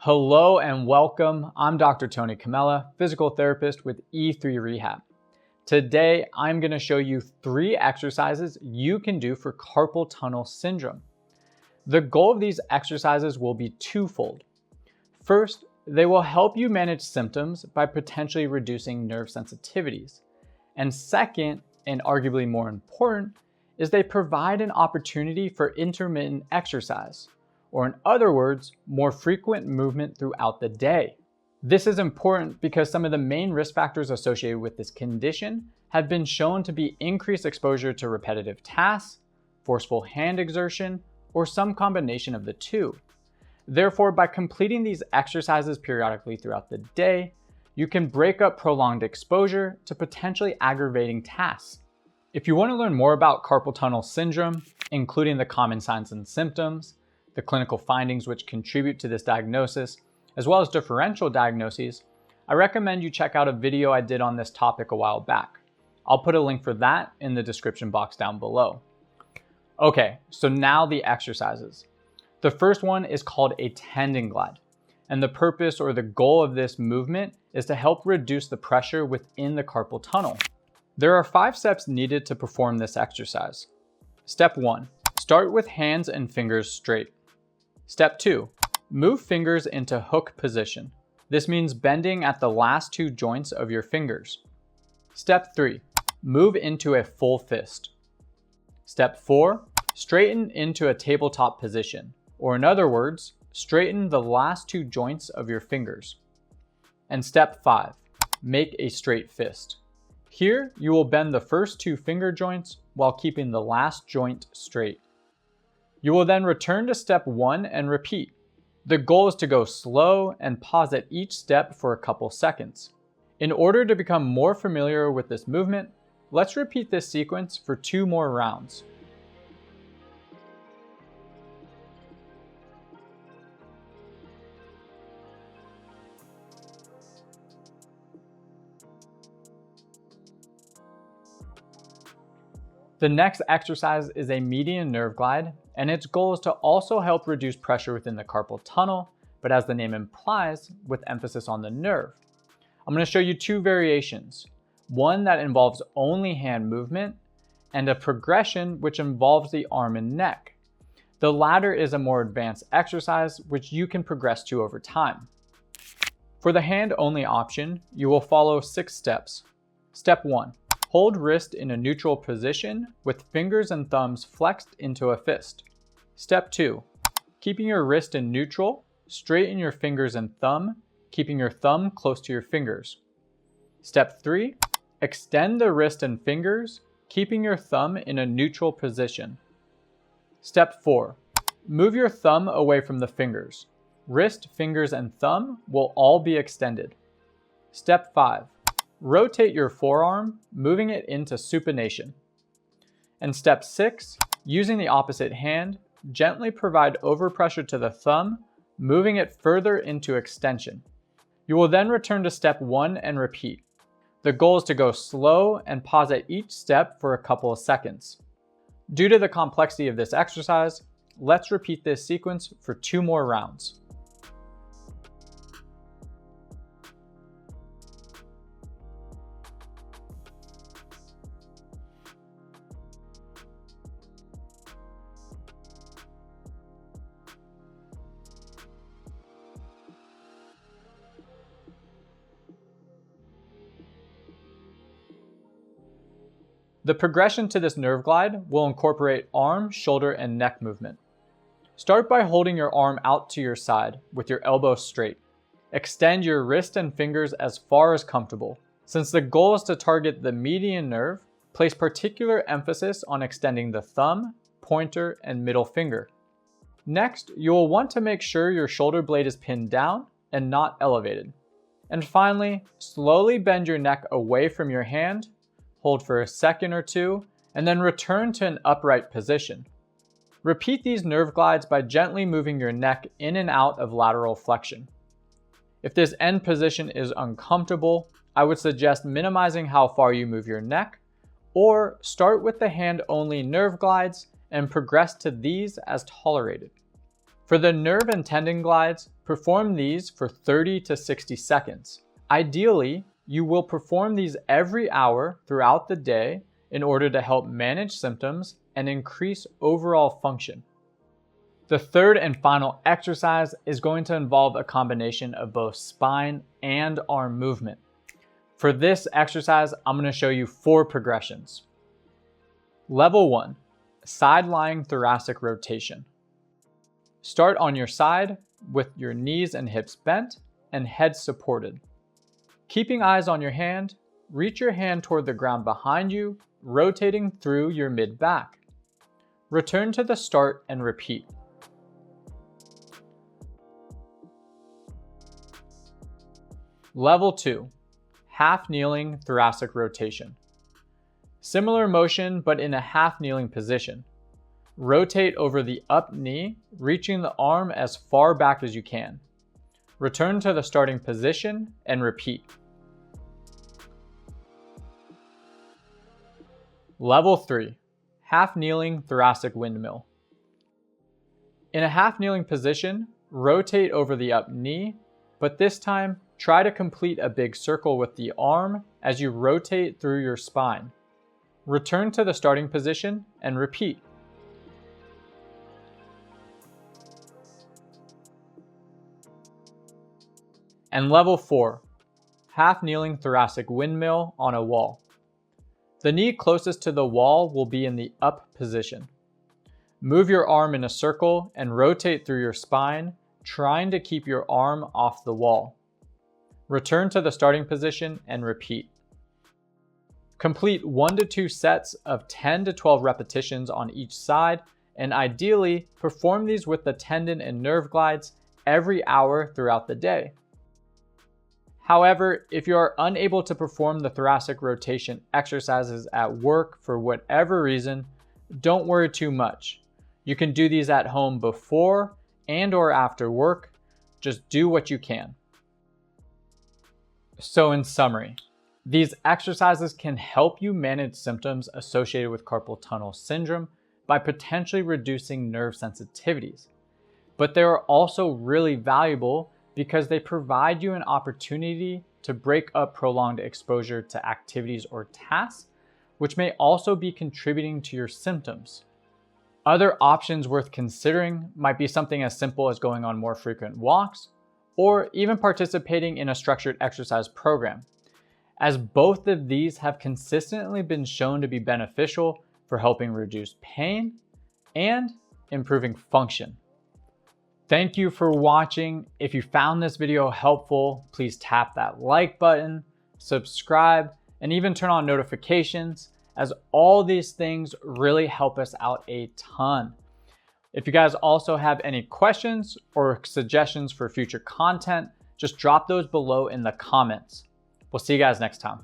Hello and welcome. I'm Dr. Tony Camella, physical therapist with E3 Rehab. Today, I'm going to show you 3 exercises you can do for carpal tunnel syndrome. The goal of these exercises will be twofold. First, they will help you manage symptoms by potentially reducing nerve sensitivities. And second, and arguably more important, is they provide an opportunity for intermittent exercise, or in other words, more frequent movement throughout the day. This is important because some of the main risk factors associated with this condition have been shown to be increased exposure to repetitive tasks, forceful hand exertion, or some combination of the two. Therefore, by completing these exercises periodically throughout the day, you can break up prolonged exposure to potentially aggravating tasks. If you want to learn more about carpal tunnel syndrome, including the common signs and symptoms, the clinical findings which contribute to this diagnosis, as well as differential diagnoses, I recommend you check out a video I did on this topic a while back. I'll put a link for that in the description box down below. Okay, so now the exercises. The first one is called a tendon glide, and the purpose or the goal of this movement is to help reduce the pressure within the carpal tunnel. There are 5 steps needed to perform this exercise. Step 1, start with hands and fingers straight. Step 2, move fingers into hook position. This means bending at the last 2 joints of your fingers. Step 3, move into a full fist. Step 4, straighten into a tabletop position, or in other words, straighten the last 2 joints of your fingers. And step 5, make a straight fist. Here, you will bend the first 2 finger joints while keeping the last joint straight. You will then return to step 1 and repeat. The goal is to go slow and pause at each step for a couple seconds. In order to become more familiar with this movement, let's repeat this sequence for 2 more rounds. The next exercise is a median nerve glide, and its goal is to also help reduce pressure within the carpal tunnel, but as the name implies, with emphasis on the nerve. I'm going to show you 2 variations, one that involves only hand movement, and a progression which involves the arm and neck. The latter is a more advanced exercise which you can progress to over time. For the hand-only option, you will follow 6 steps. Step 1. Hold wrist in a neutral position with fingers and thumbs flexed into a fist. Step 2. Keeping your wrist in neutral, straighten your fingers and thumb, keeping your thumb close to your fingers. Step 3. Extend the wrist and fingers, keeping your thumb in a neutral position. Step 4. Move your thumb away from the fingers. Wrist, fingers, and thumb will all be extended. Step 5. Rotate your forearm, moving it into supination. And step 6, using the opposite hand, gently provide overpressure to the thumb, moving it further into extension. You will then return to step 1 and repeat. The goal is to go slow and pause at each step for a couple of seconds. Due to the complexity of this exercise, let's repeat this sequence for 2 more rounds. The progression to this nerve glide will incorporate arm, shoulder, and neck movement. Start by holding your arm out to your side with your elbow straight. Extend your wrist and fingers as far as comfortable. Since the goal is to target the median nerve, place particular emphasis on extending the thumb, pointer, and middle finger. Next, you will want to make sure your shoulder blade is pinned down and not elevated. And finally, slowly bend your neck away from your hand, hold for a second or 2, and then return to an upright position. Repeat these nerve glides by gently moving your neck in and out of lateral flexion. If this end position is uncomfortable, I would suggest minimizing how far you move your neck, or start with the hand-only nerve glides and progress to these as tolerated. For the nerve and tendon glides, Perform these for 30 to 60 seconds. Ideally, you will perform these every hour throughout the day in order to help manage symptoms and increase overall function. The third and final exercise is going to involve a combination of both spine and arm movement. For this exercise, I'm going to show you 4 progressions. Level 1, side lying thoracic rotation. Start on your side with your knees and hips bent and head supported. Keeping eyes on your hand, reach your hand toward the ground behind you, rotating through your mid-back. Return to the start and repeat. Level 2, half kneeling thoracic rotation. Similar motion, but in a half kneeling position. Rotate over the up knee, reaching the arm as far back as you can. Return to the starting position and repeat. Level 3, half kneeling thoracic windmill. In a half kneeling position, rotate over the up knee, but this time try to complete a big circle with the arm as you rotate through your spine. Return to the starting position and repeat. And level 4, half kneeling thoracic windmill on a wall. The knee closest to the wall will be in the up position. Move your arm in a circle and rotate through your spine, trying to keep your arm off the wall. Return to the starting position and repeat. Complete 1 to 2 sets of 10 to 12 repetitions on each side, and ideally perform these with the tendon and nerve glides every hour throughout the day. However, if you are unable to perform the thoracic rotation exercises at work for whatever reason, don't worry too much. You can do these at home before and/or after work. Just do what you can. So in summary, these exercises can help you manage symptoms associated with carpal tunnel syndrome by potentially reducing nerve sensitivities. But they are also really valuable because they provide you an opportunity to break up prolonged exposure to activities or tasks, which may also be contributing to your symptoms. Other options worth considering might be something as simple as going on more frequent walks, or even participating in a structured exercise program, as both of these have consistently been shown to be beneficial for helping reduce pain and improving function. Thank you for watching. If you found this video helpful, please tap that like button, subscribe, and even turn on notifications, as all these things really help us out a ton. If you guys also have any questions or suggestions for future content, just drop those below in the comments. We'll see you guys next time.